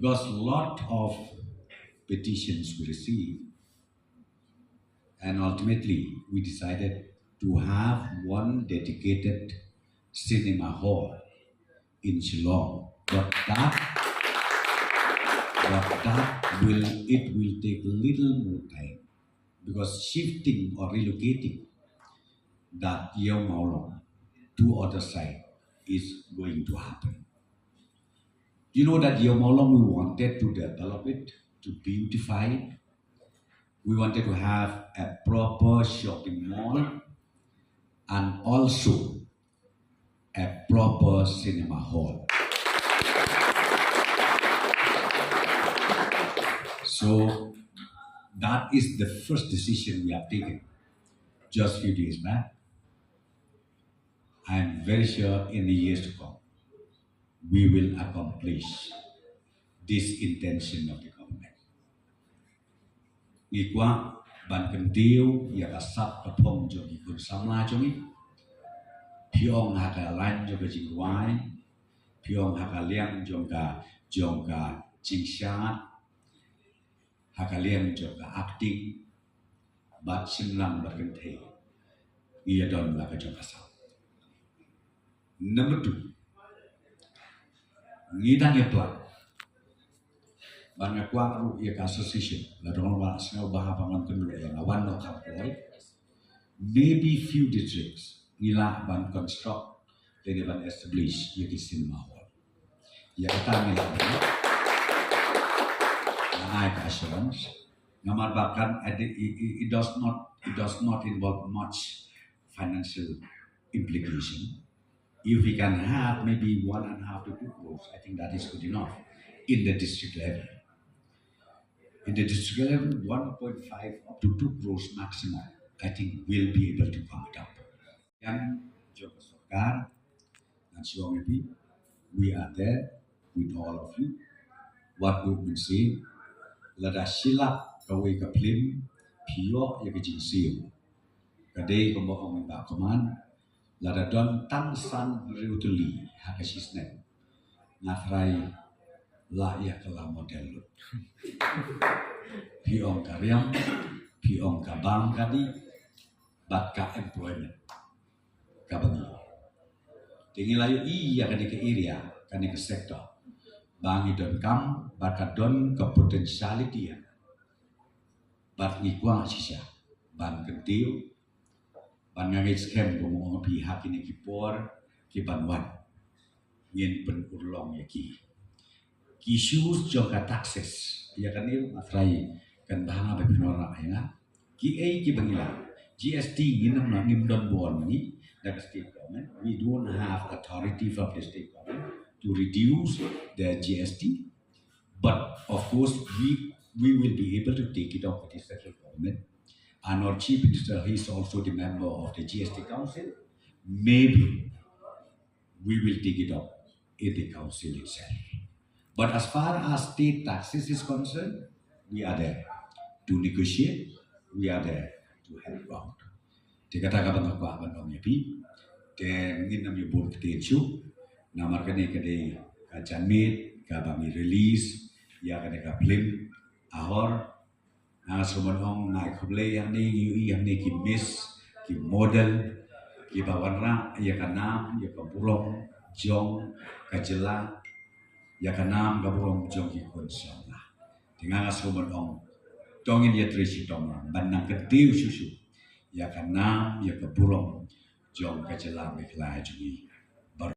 because a lot of petitions we received, and ultimately we decided to have one dedicated cinema hall in Shillong. But it will take little more time because shifting or relocating that Iewmawlong to other side is going to happen. You know that Iewmawlong we wanted to develop it, to beautify it. We wanted to have a proper shopping mall and also a proper cinema hall. So that is the first decision we have taken just a few days back. I am very sure in the years to come, we will accomplish this intention of the government. Ikwa ban kentiu ya kasap kapong jogi kun samla jogi, piong haka lan joga jingwai, piong haka liang joga jingshat, haka liang joga acting, bat simlang berkente, ia don laka joga sap. Number 2, ngidang ya plan. Banyak waktu ia association, la dong wa sengau baha bangun kendua yang awan no kapoi. Maybe few districts nila ban construct dan ban establish ia cinema hall. Ya kita nila naik assurance. Ngamar bahkan it does not involve much financial implication. If we can have maybe 1.5 to 2 crores, I think that is good enough in the district level. In the district level, 1.5 up to 2 crores maximum, I think we'll be able to come it up. And Jokasokar and Xiaomi, we are there with all of you. What we've been saying, Lada Shilak, Kawai ka Phlim, Pio, Yakajin Seal, Kadei Kombohong Bakoman, Lada Don Tansan Riutuli, Hakashisnet, Nathrai La Yakala Model. Piong Karyam, Piong Kabang Kadi, Batka Employment, Kabangi. Tinggi layu iya kadi ke area, kadi ke sektor. Bangi don kam, bakat don ke potentiality ya. Bat ngikuang sisya, ban kentiu, ban ngangit skem ngomong pihak ini kipor, kibanwan, ngin pen urlong ya ki. Issues juga taxes, ya kan ini matrai kan bahang apa pinora ya. Ki bangila, GST ngim don bon ni dari state government. We don't have authority from the state government to reduce the GST, but of course we will be able to take it up with the central government. And our chief minister, he is also the member of the GST council. Maybe we will take it up in the council itself. But as far as state taxes is concerned, we are there to negotiate. We are there to help out. Dikatakan bang aku abang yapi, dan ingin kami buat ketentu, namar kene kade kajanmit, kabami release, ya kade Phlim, ahor, nasuman ong naik kublai yang ni kimis, ki model, ki bawarna, ya kanam, ya kabulong, jong, kajela. Ya kanam gaburong jongi konsyalla. Tinggal suman ong tongin ya trisi tomang banang ketiu susu. Ya kanam ya gaburong jong kajela meklai jungi.